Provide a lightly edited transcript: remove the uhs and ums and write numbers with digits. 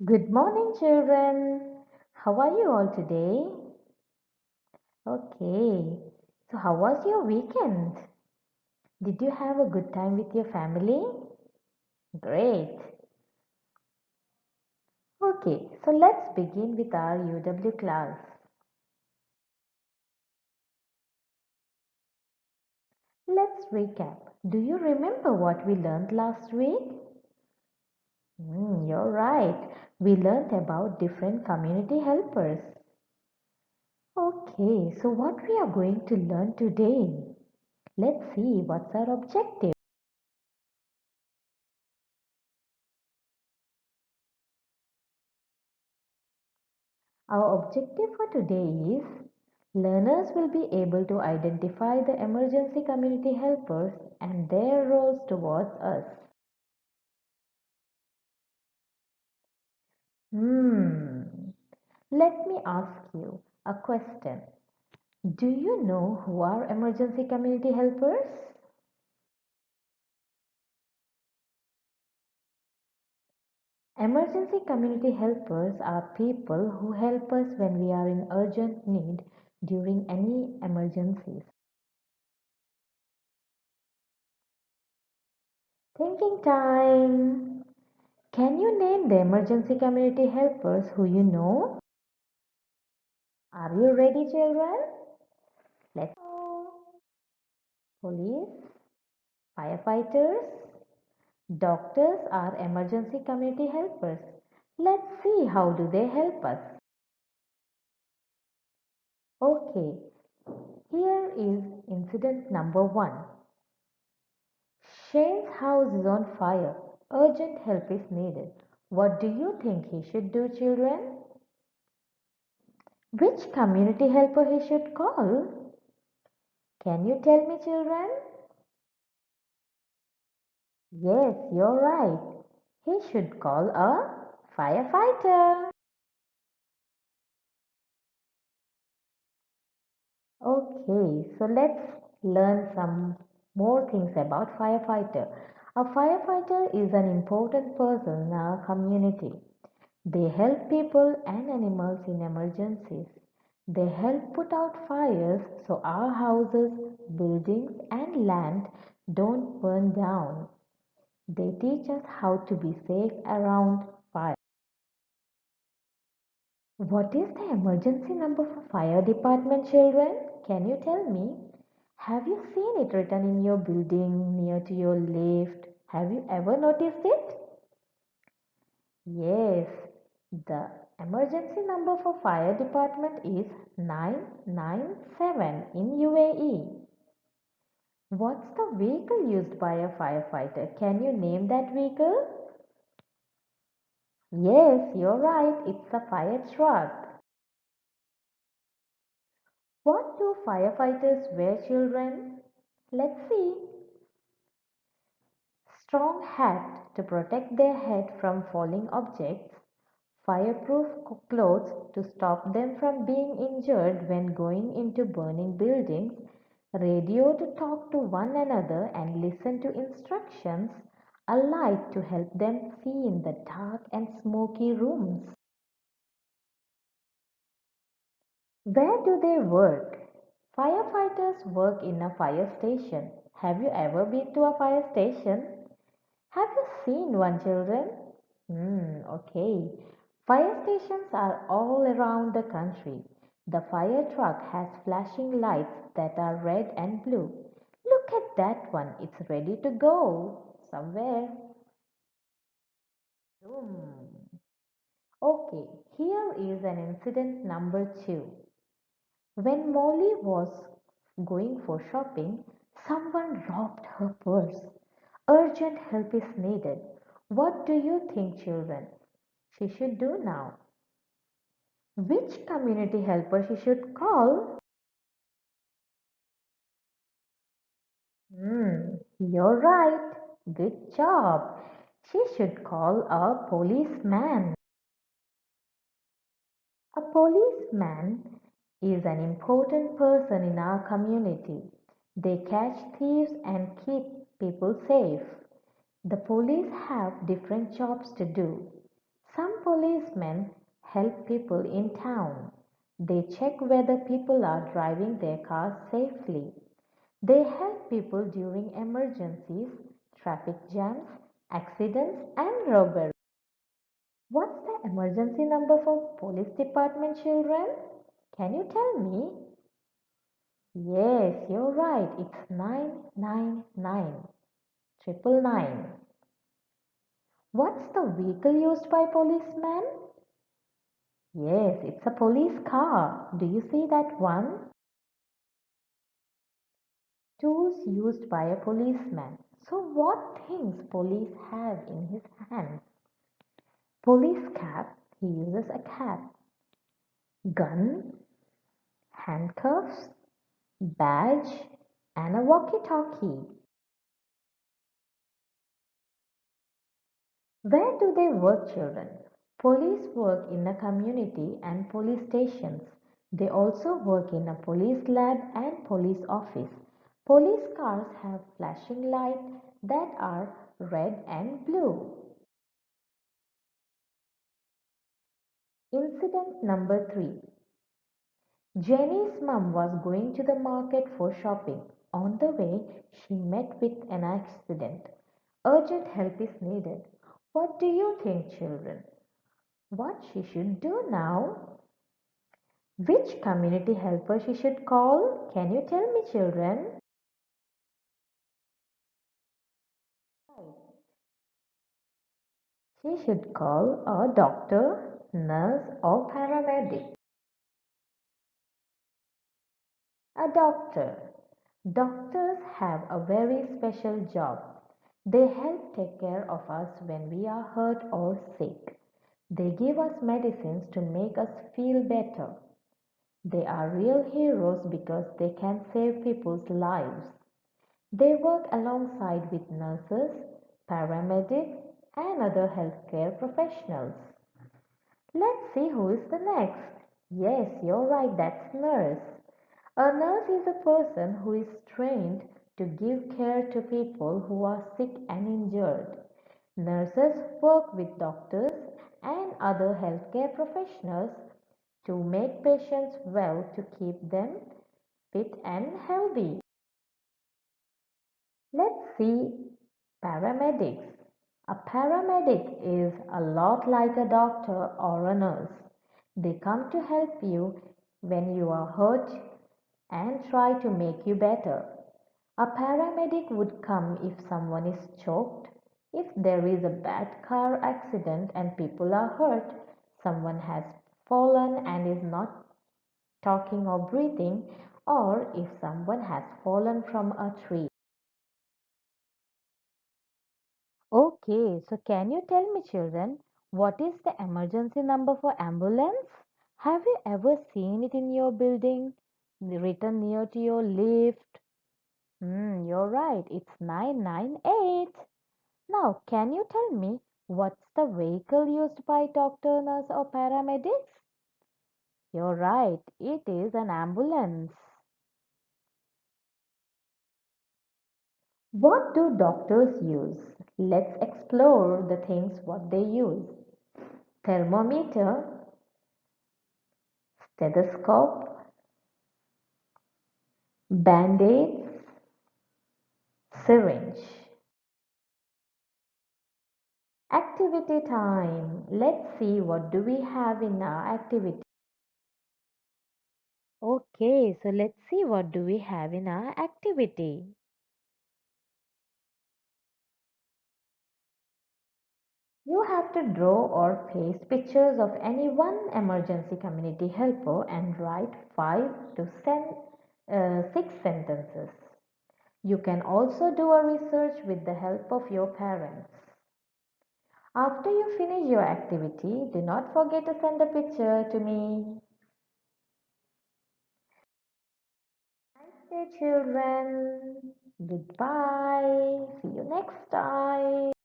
Good morning, children. How are you all today? Okay. So, how was your weekend? Did you have a good time with your family? Great. Okay. So, let's begin with our UW class. Let's recap. Do you remember what we learned last week? You're right. We learned about different community helpers. Okay. So, what we are going to learn today? Let's see what's our objective. Our objective for today is learners will be able to identify the emergency community helpers and their roles towards us. Hmm. Let me ask you a question. Do you know who are emergency community helpers? Emergency community helpers are people who help us when we are in urgent need during any emergencies. Thinking time. Can you name the emergency community helpers who you know? Are you ready, children? Let's go. Police, firefighters, doctors are emergency community helpers. Let's see how do they help us. Okay, here is incident number 1. Shane's house is on fire. Urgent help is needed. What do you think he should do, children? Which community helper he should call? Can you tell me, children? Yes, you're right. He should call a firefighter. Okay, so let's learn some more things about firefighter. A firefighter is an important person in our community. They help people and animals in emergencies. They help put out fires so our houses, buildings, and land don't burn down. They teach us how to be safe around fire. What is the emergency number for fire department, children? Can you tell me? Have you seen it written in your building near to your lift? Have you ever noticed it? Yes, the emergency number for fire department is 997 in UAE. What's the vehicle used by a firefighter? Can you name that vehicle? Yes, you're right. It's a fire truck. What do firefighters wear, children? Let's see. Strong hat to protect their head from falling objects, fireproof clothes to stop them from being injured when going into burning buildings, radio to talk to one another and listen to instructions, a light to help them see in the dark and smoky rooms. Where do they work? Firefighters work in a fire station. Have you ever been to a fire station? Have you seen one, children? Okay. Fire stations are all around the country. The fire truck has flashing lights that are red and blue. Look at that one. It's ready to go somewhere. Zoom. Okay, here is an incident number 2. When Molly was going for shopping, someone robbed her purse. Urgent help is needed. What do you think, children? She should do now. Which community helper she should call? You're right. Good job. She should call a policeman. A policeman is an important person in our community. They catch thieves and keep people safe. The police have different jobs to do. Some policemen help people in town. They check whether people are driving their cars safely. They help people during emergencies, traffic jams, accidents, and robbery. What's the emergency number for police department, children? Can you tell me? Yes, you're right. It's 999. Triple nine. What's the vehicle used by policemen? Yes, it's a police car. Do you see that one? Tools used by a policeman. So what things police have in his hands? Police cap. He uses a cap. Gun, handcuffs, badge, and a walkie-talkie. Where do they work, children? Police work in a community and police stations. They also work in a police lab and police office. Police cars have flashing lights that are red and blue. Incident number 3. Jenny's mum was going to the market for shopping. On the way, she met with an accident. Urgent help is needed. What do you think, children? What she should do now? Which community helper she should call? Can you tell me, children? She should call a doctor, nurse, or paramedic. A doctor. Doctors have a very special job. They help take care of us when we are hurt or sick. They give us medicines to make us feel better. They are real heroes because they can save people's lives. They work alongside with nurses, paramedics, and other healthcare professionals. Let's see who is the next. Yes, you're right, that's nurse. A nurse is a person who is trained to give care to people who are sick and injured. Nurses work with doctors and other healthcare professionals to make patients well to keep them fit and healthy. Let's see paramedics. A paramedic is a lot like a doctor or a nurse. They come to help you when you are hurt and try to make you better. A paramedic would come if someone is choked, if there is a bad car accident and people are hurt, someone has fallen and is not talking or breathing, or if someone has fallen from a tree. Okay, so can you tell me, children, what is the emergency number for ambulance? Have you ever seen it in your building, written near to your lift? You're right, it's 998. Now, can you tell me what's the vehicle used by doctor, nurse, or paramedics? You're right, it is an ambulance. What do doctors use? Let's explore the things what they use. Thermometer, stethoscope, band-aids, syringe. Activity time. Let's see what do we have in our activity. Okay, so let's see what do we have in our activity. You have to draw or paste pictures of any one emergency community helper and write 6 sentences. You can also do a research with the help of your parents. After you finish your activity, do not forget to send a picture to me. Nice day, children. Goodbye. See you next time.